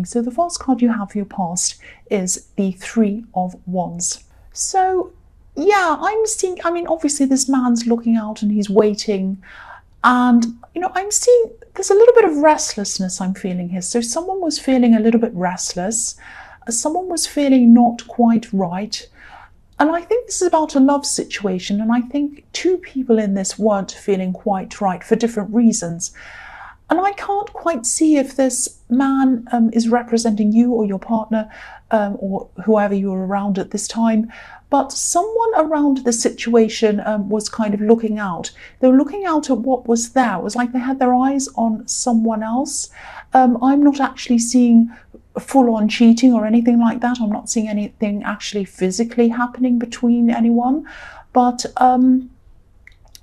happening. So the first card you have for your past is the Three of Wands. So yeah, I'm seeing, I mean, obviously this man's looking out and he's waiting. And, I'm seeing there's a little bit of restlessness I'm feeling here. So someone was feeling a little bit restless. Someone was feeling not quite right. And I think this is about a love situation. And I think two people in this weren't feeling quite right for different reasons. And I can't quite see if this man is representing you or your partner or whoever you were around at this time. But someone around the situation was kind of looking out. They were looking out at what was there. It was like they had their eyes on someone else. I'm not actually seeing full-on cheating or anything like that. I'm not seeing anything actually physically happening between anyone. But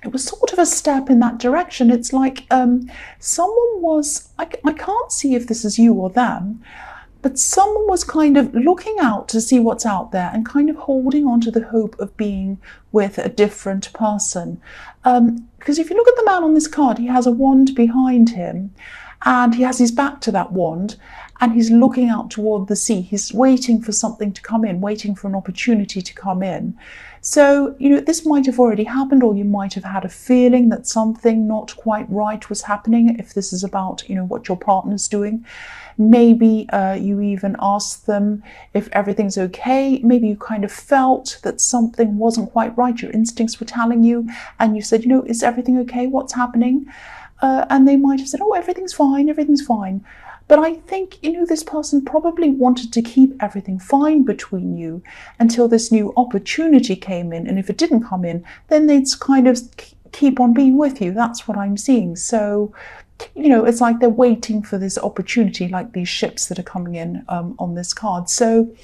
it was sort of a step in that direction. It's like someone was, I can't see if this is you or them, but someone was kind of looking out to see what's out there and kind of holding on to the hope of being with a different person. Because if you look at the man on this card, he has a wand behind him and he has his back to that wand and he's looking out toward the sea. He's waiting for something to come in, waiting for an opportunity to come in. So, this might have already happened, or you might have had a feeling that something not quite right was happening if this is about, what your partner's doing. Maybe you even asked them if everything's okay. Maybe you kind of felt that something wasn't quite right. Your instincts were telling you, and you said, is everything okay? What's happening? And they might have said, oh, everything's fine, everything's fine. But I think, this person probably wanted to keep everything fine between you until this new opportunity came in. And if it didn't come in, then they'd kind of keep on being with you. That's what I'm seeing. So, it's like they're waiting for this opportunity, like these ships that are coming in on this card. So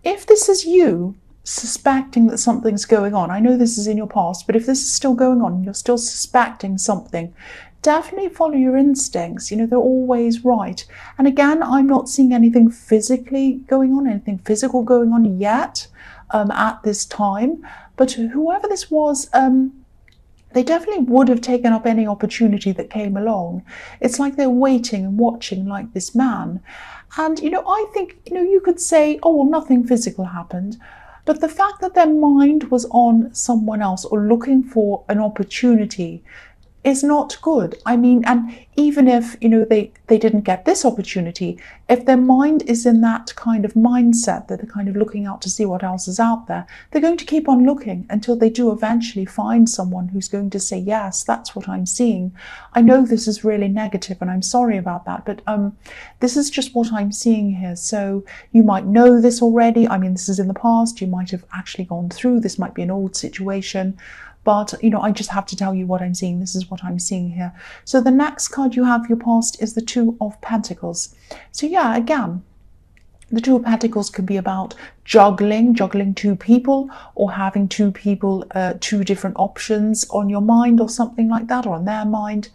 if this is you suspecting that something's going on, I know this is in your past, but if this is still going on, you're still suspecting something, definitely follow your instincts. They're always right. And again, I'm not seeing anything physically going on, anything physical going on yet at this time. But whoever this was, they definitely would have taken up any opportunity that came along. It's like they're waiting and watching like this man. And, I think, you could say, oh, well, nothing physical happened. But the fact that their mind was on someone else or looking for an opportunity is not good. I mean, and even if, they didn't get this opportunity, if their mind is in that kind of mindset that they're kind of looking out to see what else is out there, they're going to keep on looking until they do eventually find someone who's going to say, yes, that's what I'm seeing. I know this is really negative and I'm sorry about that, but this is just what I'm seeing here. So you might know this already. I mean, this is in the past. You might have actually gone through. This might be an old situation. But, I just have to tell you what I'm seeing. This is what I'm seeing here. So the next card you have for your past is the Two of Pentacles. So yeah, again, the Two of Pentacles can be about juggling two people, or having two people, two different options on your mind or something like that, or on their mind.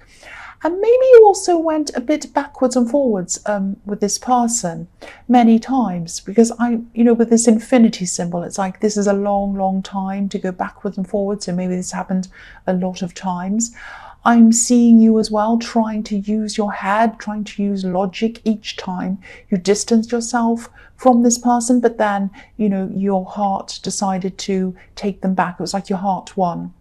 And maybe you also went a bit backwards and forwards with this person many times, because with this infinity symbol, it's like this is a long, long time to go backwards and forwards. So maybe this happened a lot of times. I'm seeing you as well trying to use your head, trying to use logic each time you distanced yourself from this person, but then, your heart decided to take them back. It was like your heart won.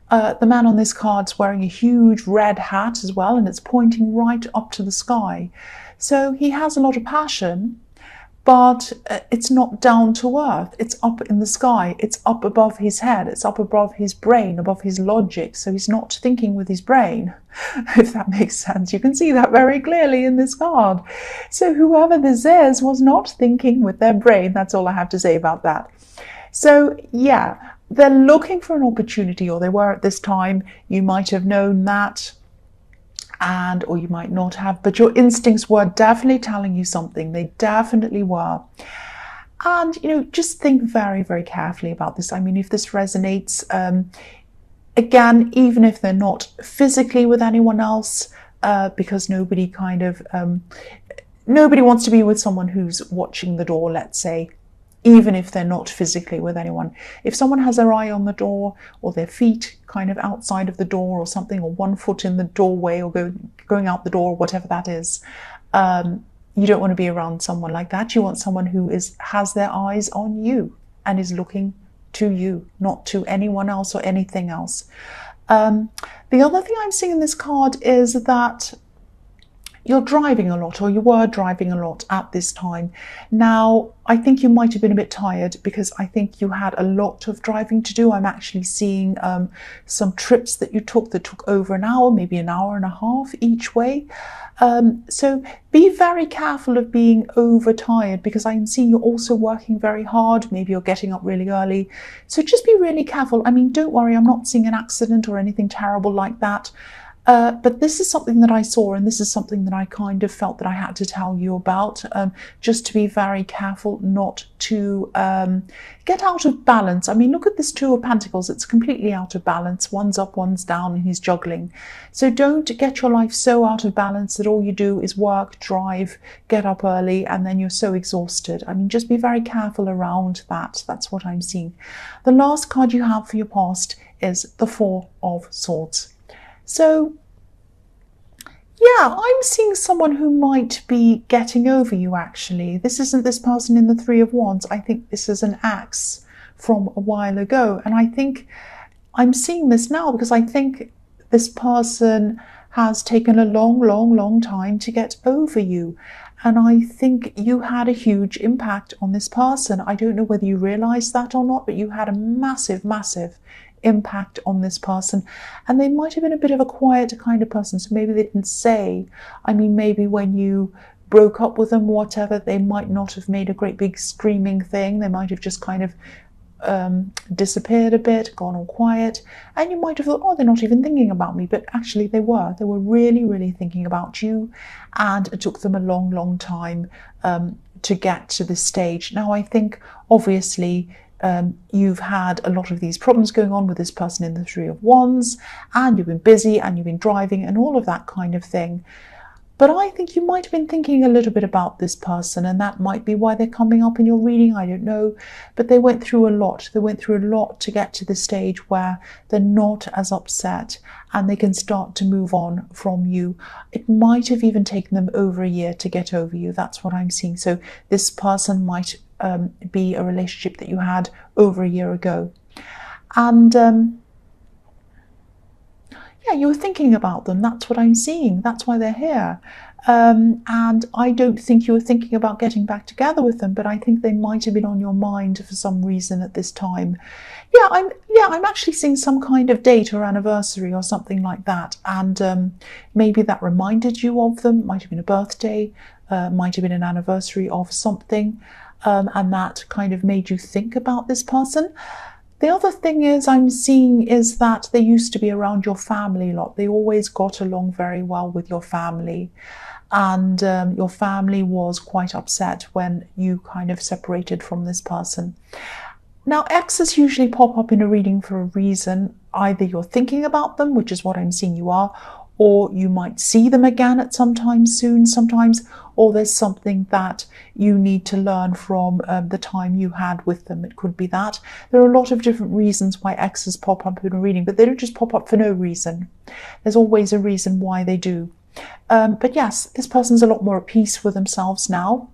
The man on this card's wearing a huge red hat as well, and it's pointing right up to the sky. So he has a lot of passion, but it's not down to earth. It's up in the sky. It's up above his head. It's up above his brain, above his logic. So he's not thinking with his brain, if that makes sense. You can see that very clearly in this card. So whoever this is was not thinking with their brain. That's all I have to say about that. So yeah, they're looking for an opportunity, or they were at this time. You might have known that, or you might not have, but your instincts were definitely telling you something. They definitely were. And, just think very, very carefully about this. I mean, if this resonates, again, even if they're not physically with anyone else, because nobody wants to be with someone who's watching the door, let's say, even if they're not physically with anyone. If someone has their eye on the door, or their feet kind of outside of the door or something, or one foot in the doorway, or going out the door, whatever that is, you don't want to be around someone like that. You want someone who has their eyes on you and is looking to you, not to anyone else or anything else. The other thing I'm seeing in this card is that you're driving a lot, or you were driving a lot at this time. Now, I think you might have been a bit tired because I think you had a lot of driving to do. I'm actually seeing some trips that you took that took over an hour, maybe an hour and a half each way. So be very careful of being overtired, because I'm seeing you're also working very hard. Maybe you're getting up really early. So just be really careful. I mean, don't worry, I'm not seeing an accident or anything terrible like that. But this is something that I saw, and this is something that I kind of felt that I had to tell you about, just to be very careful not to get out of balance. I mean, look at this Two of Pentacles. It's completely out of balance. One's up, one's down, and he's juggling. So don't get your life so out of balance that all you do is work, drive, get up early, and then you're so exhausted. I mean, just be very careful around that. That's what I'm seeing. The last card you have for your past is the Four of Swords. So, yeah, I'm seeing someone who might be getting over you, actually. This isn't this person in the Three of Wands. I think this is an ex from a while ago. And I think I'm seeing this now because I think this person has taken a long time to get over you. And I think you had a huge impact on this person. I don't know whether you realize that or not, but you had a massive impact on this person, and they might have been a bit of a quiet kind of person, so maybe they didn't say. I mean, maybe when you broke up with them, whatever, they might not have made a great big screaming thing. They might have just kind of disappeared a bit, gone all quiet, and you might have thought, oh, they're not even thinking about me, but actually they were really thinking about you, and it took them a long time to get to this stage. Now, I think obviously you've had a lot of these problems going on with this person in the Three of Wands, and you've been busy and you've been driving and all of that kind of thing. But I think you might have been thinking a little bit about this person, and that might be why they're coming up in your reading. I don't know. But they went through a lot. They went through a lot to get to the stage where they're not as upset and they can start to move on from you. It might have even taken them over a year to get over you. That's what I'm seeing. So this person might be a relationship that you had over a year ago. And yeah, you were thinking about them. That's what I'm seeing. That's why they're here. And I don't think you were thinking about getting back together with them, but I think they might have been on your mind for some reason at this time. I'm actually seeing some kind of date or anniversary or something like that. And maybe that reminded you of them. Might have been a birthday, might have been an anniversary of something. And that kind of made you think about this person. The other thing is I'm seeing is that they used to be around your family a lot. They always got along very well with your family. And your family was quite upset when you kind of separated from this person. Now, exes usually pop up in a reading for a reason. Either you're thinking about them, which is what I'm seeing you are, or you might see them again at some time soon sometimes, or there's something that you need to learn from the time you had with them. It could be that. There are a lot of different reasons why exes pop up in a reading, but they don't just pop up for no reason. There's always a reason why they do. But yes, this person's a lot more at peace with themselves now.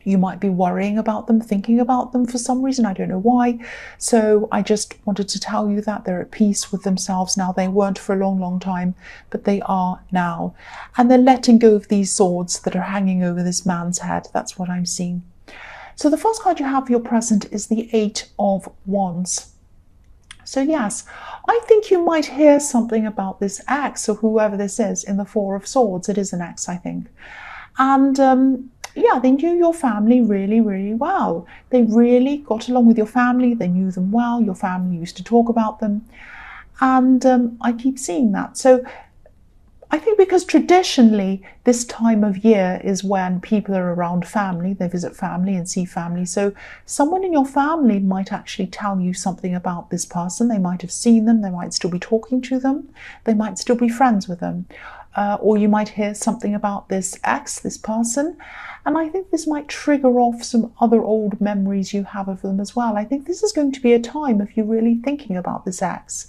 You might be worrying about them, thinking about them for some reason. I don't know why. So I just wanted to tell you that they're at peace with themselves now. They weren't for a long time, but they are now. And they're letting go of these swords that are hanging over this man's head. That's what I'm seeing. So the first card you have for your present is the Eight of Wands. So yes, I think you might hear something about this ex or whoever this is in the Four of Swords. It is an ex, I think. And yeah, they knew your family really well. They really got along with your family. They knew them well. Your family used to talk about them. And I keep seeing that. So I think because traditionally this time of year is when people are around family, they visit family and see family. So someone in your family might actually tell you something about this person. They might have seen them. They might still be talking to them. They might still be friends with them. Or you might hear something about this ex, this person. And I think this might trigger off some other old memories you have of them as well. I think this is going to be a time of you really thinking about this ex.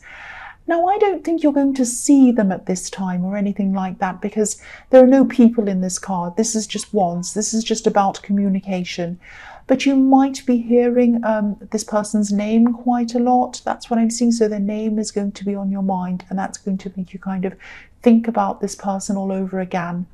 Now, I don't think you're going to see them at this time or anything like that, because there are no people in this card. This is just wands. This is just about communication. But you might be hearing this person's name quite a lot. That's what I'm seeing. So their name is going to be on your mind, and that's going to make you kind of think about this person all over again.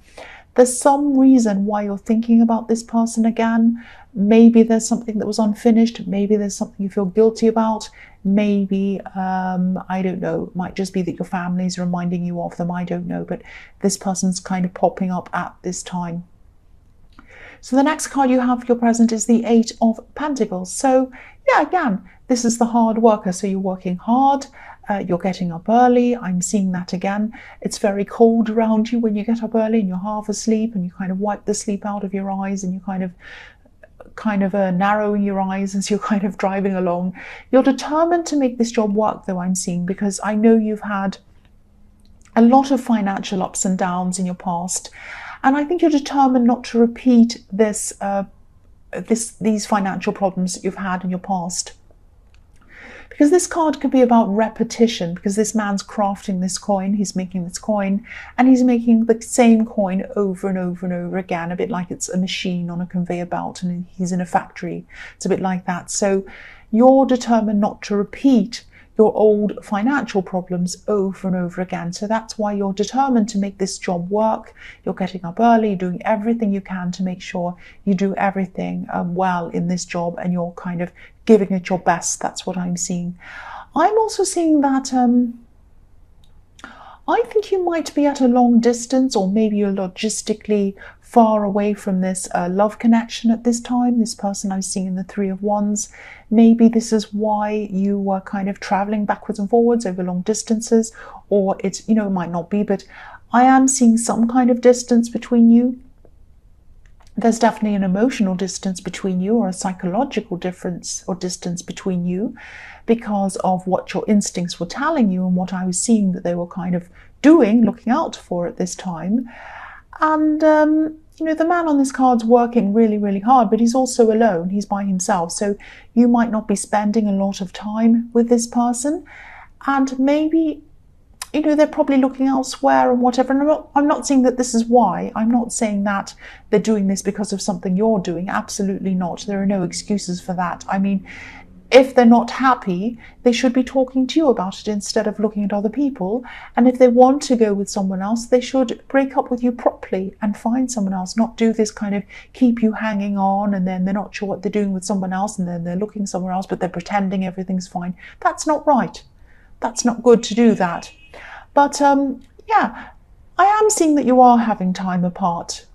There's some reason why you're thinking about this person again. Maybe there's something that was unfinished. Maybe there's something you feel guilty about. Maybe, I don't know, it might just be that your family's reminding you of them. I don't know, but this person's kind of popping up at this time. So the next card you have for your present is the Eight of Pentacles. So yeah, again, this is the hard worker. So you're working hard. You're getting up early. I'm seeing that again. It's very cold around you when you get up early and you're half asleep, and you kind of wipe the sleep out of your eyes, and you kind of narrowing your eyes as you're kind of driving along. You're determined to make this job work, though, I'm seeing, because I know you've had a lot of financial ups and downs in your past, and I think you're determined not to repeat these financial problems that you've had in your past. Because this card could be about repetition, because this man's crafting this coin, he's making this coin, and he's making the same coin over and over and over again, a bit like it's a machine on a conveyor belt and he's in a factory. It's a bit like that. So you're determined not to repeat your old financial problems over and over again. So that's why you're determined to make this job work. You're getting up early, doing everything you can to make sure you do everything well in this job, and you're kind of giving it your best. That's what I'm seeing. I'm also seeing that I think you might be at a long distance, or maybe you're logistically far away from this love connection at this time. This person I'm seeing in the Three of Wands. Maybe this is why you were kind of traveling backwards and forwards over long distances, or it's, it might not be, but I am seeing some kind of distance between you. There's definitely an emotional distance between you, or a psychological difference or distance between you, because of what your instincts were telling you and what I was seeing that they were kind of doing, looking out for at this time. And, the man on this card's working really, really hard, but he's also alone. He's by himself. So you might not be spending a lot of time with this person. And maybe, they're probably looking elsewhere and whatever. And I'm not saying that this is why. I'm not saying that they're doing this because of something you're doing. Absolutely not. There are no excuses for that. I mean, if they're not happy, they should be talking to you about it instead of looking at other people. And if they want to go with someone else, they should break up with you properly and find someone else, not do this kind of keep you hanging on, and then they're not sure what they're doing with someone else, and then they're looking somewhere else, but they're pretending everything's fine. That's not right. That's not good to do that. But yeah, I am seeing that you are having time apart.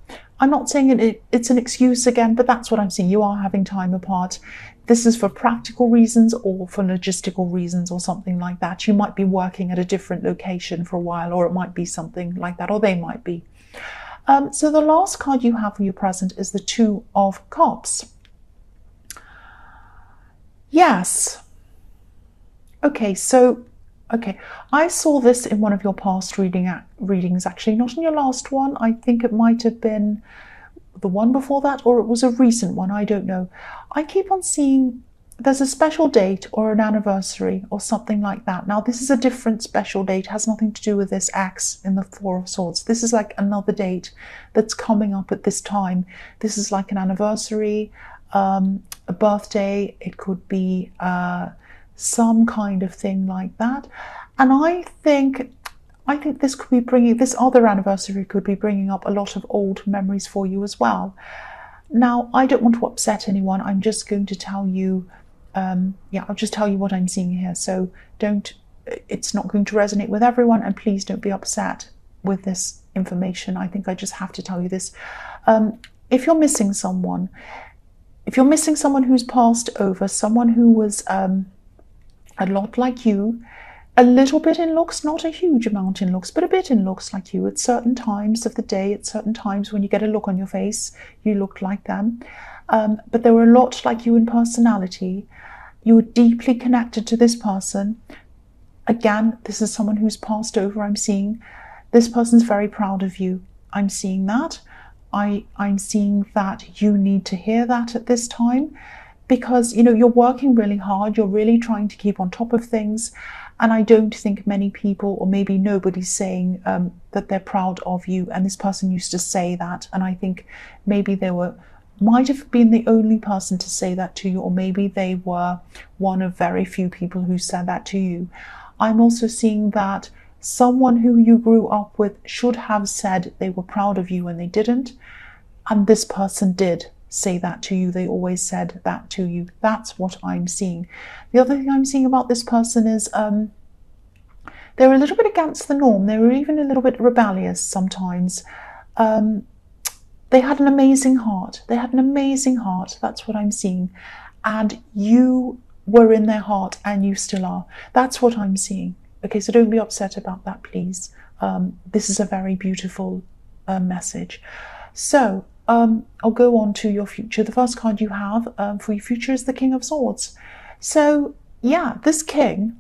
I'm not saying it's an excuse again, but that's what I'm seeing. You are having time apart. This is for practical reasons or for logistical reasons or something like that. You might be working at a different location for a while, or it might be something like that, or they might be. So the last card you have for your present is the Two of Cups. Yes. Okay, I saw this in one of your past readings, actually, not in your last one. I think it might have been the one before that, or it was a recent one, I don't know. I keep on seeing there's a special date or an anniversary or something like that. Now, this is a different special date, has nothing to do with this X in the Four of Swords. This is like another date that's coming up at this time. This is like an anniversary, a birthday, it could be some kind of thing like that. And I think this could be this other anniversary could be bringing up a lot of old memories for you as well. Now, I don't want to upset anyone. I'm just going to tell you, I'll just tell you what I'm seeing here. So it's not going to resonate with everyone, and please don't be upset with this information. I think I just have to tell you this. If you're missing someone who's passed over, someone who was a lot like you, a little bit in looks, not a huge amount in looks, but a bit in looks like you at certain times of the day, at certain times when you get a look on your face, you look like them. But they were a lot like you in personality. You were deeply connected to this person. Again, this is someone who's passed over, I'm seeing. This person's very proud of you. I'm seeing that. I'm seeing that you need to hear that at this time, because you're working really hard, you're really trying to keep on top of things, And I don't think many people, or maybe nobody's saying that they're proud of you. And this person used to say that. And I think maybe they might have been the only person to say that to you, or maybe they were one of very few people who said that to you. I'm also seeing that someone who you grew up with should have said they were proud of you and they didn't. And this person did say that to you. They always said that to you. That's what I'm seeing. The other thing I'm seeing about this person is they're a little bit against the norm. They were even a little bit rebellious sometimes. They had an amazing heart. They had an amazing heart. That's what I'm seeing. And you were in their heart, and you still are. That's what I'm seeing. Okay, so don't be upset about that, please. This is a very beautiful message. So I'll go on to your future. The first card you have for your future is the King of Swords. So yeah, this king,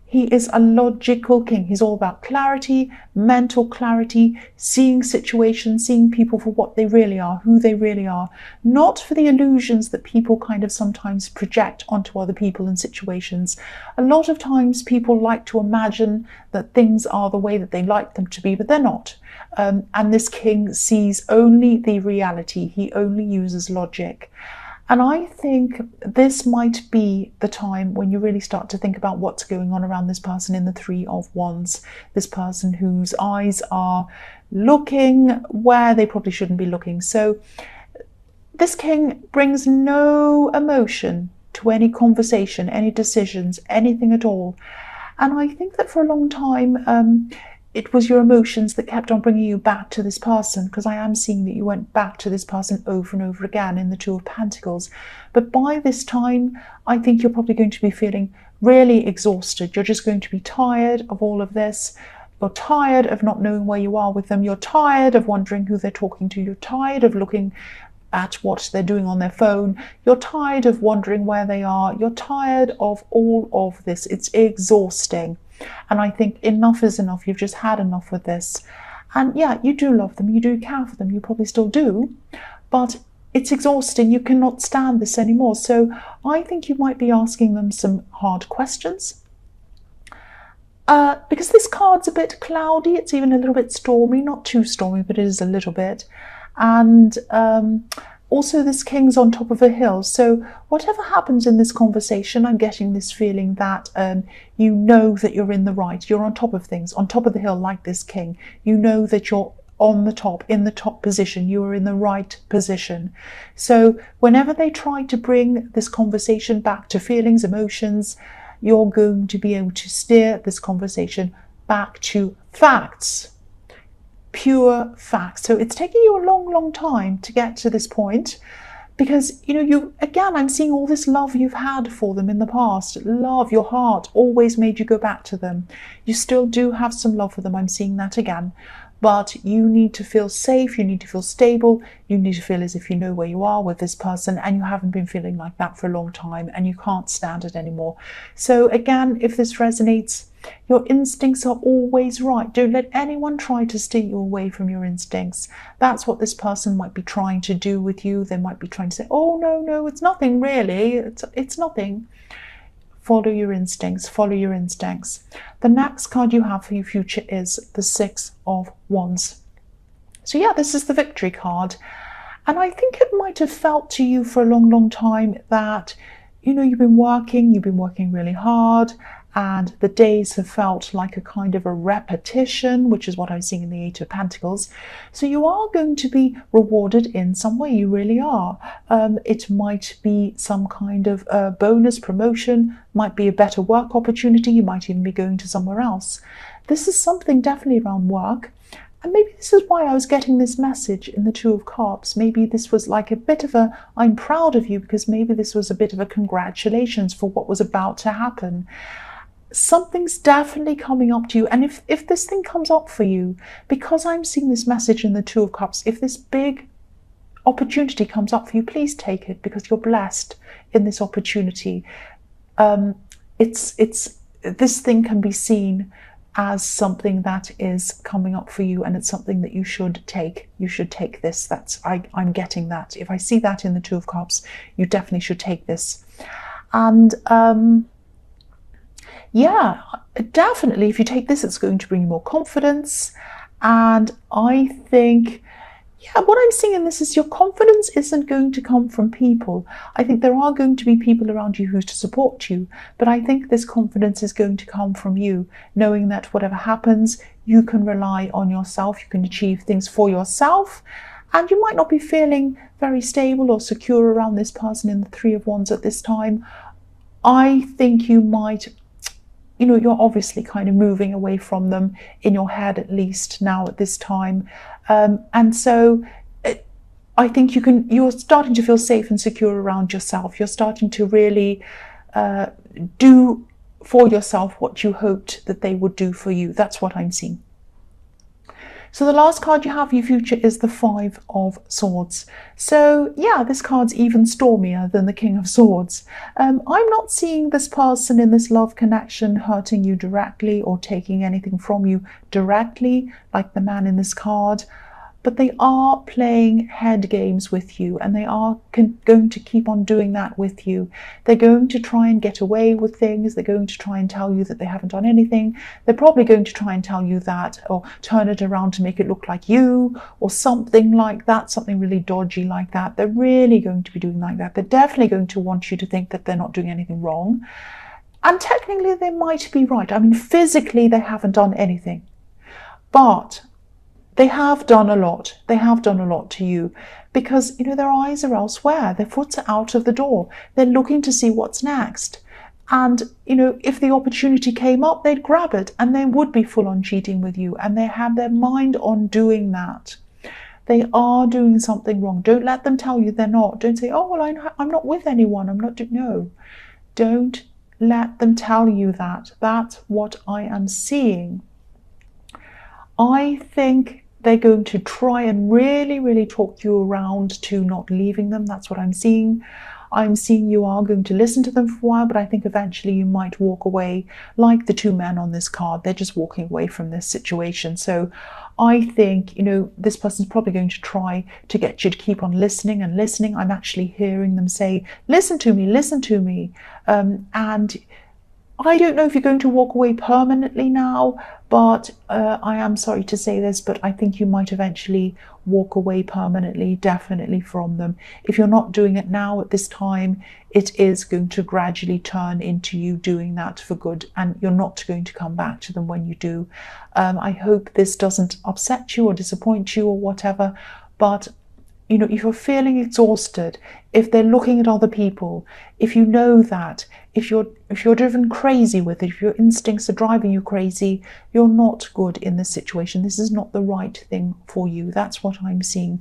he is a logical king. He's all about clarity, mental clarity, seeing situations, seeing people for what they really are, who they really are, not for the illusions that people kind of sometimes project onto other people and situations. A lot of times people like to imagine that things are the way that they like them to be, but they're not. And this king sees only the reality. He only uses logic. And I think this might be the time when you really start to think about what's going on around this person in the Three of Wands. This person whose eyes are looking where they probably shouldn't be looking. So this king brings no emotion to any conversation, any decisions, anything at all. And I think that for a long time, it was your emotions that kept on bringing you back to this person, because I am seeing that you went back to this person over and over again in the Two of Pentacles. But by this time, I think you're probably going to be feeling really exhausted. You're just going to be tired of all of this. You're tired of not knowing where you are with them. You're tired of wondering who they're talking to. You're tired of looking at what they're doing on their phone. You're tired of wondering where they are. You're tired of all of this. It's exhausting. And I think enough is enough. You've just had enough with this. And yeah, you do love them. You do care for them. You probably still do. But it's exhausting. You cannot stand this anymore. So I think you might be asking them some hard questions. Because this card's a bit cloudy. It's even a little bit stormy. Not too stormy, but it is a little bit. And also this king's on top of a hill. So whatever happens in this conversation, I'm getting this feeling that you know that you're in the right. You're on top of things, on top of the hill like this king. You know that you're on the top, in the top position. You are in the right position. So whenever they try to bring this conversation back to feelings, emotions, you're going to be able to steer this conversation back to facts. Pure facts. So it's taking you a long time to get to this point, because again, I'm seeing all this love you've had for them in the past. Love, your heart always made you go back to them. You still do have some love for them. I'm seeing that again. But you need to feel safe, you need to feel stable, you need to feel as if you know where you are with this person, and you haven't been feeling like that for a long time and you can't stand it anymore. So again, if this resonates, your instincts are always right. Don't let anyone try to steer you away from your instincts. That's what this person might be trying to do with you. They might be trying to say, oh, no, it's nothing really. It's nothing. Follow your instincts. Follow your instincts. The next card you have for your future is the Six of Wands. So yeah, this is the victory card. And I think it might have felt to you for a long time that, you've been working really hard, and the days have felt like a kind of a repetition, which is what I'm seeing in the Eight of Pentacles. So you are going to be rewarded in some way. You really are. It might be some kind of bonus, promotion, might be a better work opportunity. You might even be going to somewhere else. This is something definitely around work. And maybe this is why I was getting this message in the Two of Cups. Maybe this was like a bit of a, I'm proud of you, because maybe this was a bit of a congratulations for what was about to happen. Something's definitely coming up to you. And if this thing comes up for you, because I'm seeing this message in the Two of Cups, if this big opportunity comes up for you, please take it, because you're blessed in this opportunity. This thing can be seen as something that is coming up for you, and it's something that you should take. You should take this. I'm getting that. If I see that in the Two of Cups, you definitely should take this. And Yeah, definitely. If you take this, it's going to bring you more confidence. And I think, yeah, what I'm seeing in this is your confidence isn't going to come from people. I think there are going to be people around you who to support you, but I think this confidence is going to come from you, knowing that whatever happens, you can rely on yourself, you can achieve things for yourself, and you might not be feeling very stable or secure around this person in the Three of Wands at this time. I think you might, you're obviously kind of moving away from them in your head, at least now at this time. And so I think you're starting to feel safe and secure around yourself. You're starting to really do for yourself what you hoped that they would do for you. That's what I'm seeing. So the last card you have for your future is the Five of Swords. So yeah, this card's even stormier than the King of Swords. I'm not seeing this person in this love connection hurting you directly or taking anything from you directly, like the man in this card. But they are playing head games with you, and they are going to keep on doing that with you. They're going to try and get away with things. They're going to try and tell you that they haven't done anything. They're probably going to try and tell you that, or turn it around to make it look like you, or something like that, something really dodgy like that. They're really going to be doing like that. They're definitely going to want you to think that they're not doing anything wrong. And technically, they might be right. I mean, physically, they haven't done anything. But they have done a lot. They have done a lot to you because, their eyes are elsewhere. Their foot's are out of the door. They're looking to see what's next. And, if the opportunity came up, they'd grab it and they would be full on cheating with you. And they have their mind on doing that. They are doing something wrong. Don't let them tell you they're not. Don't say, oh, well, I'm not with anyone. I'm not doing, no. Don't let them tell you that. That's what I am seeing. I think they're going to try and really, really talk you around to not leaving them. That's what I'm seeing. I'm seeing you are going to listen to them for a while, but I think eventually you might walk away like the two men on this card. They're just walking away from this situation. So I think, this person's probably going to try to get you to keep on listening and listening. I'm actually hearing them say, listen to me, listen to me. And I don't know if you're going to walk away permanently now, but I am sorry to say this, but I think you might eventually walk away permanently, definitely from them. If you're not doing it now at this time, it is going to gradually turn into you doing that for good, and you're not going to come back to them when you do. I hope this doesn't upset you or disappoint you or whatever, but if you're feeling exhausted, if they're looking at other people, if you know that, if you're driven crazy with it, if your instincts are driving you crazy, you're not good in this situation. This is not the right thing for you. That's what I'm seeing.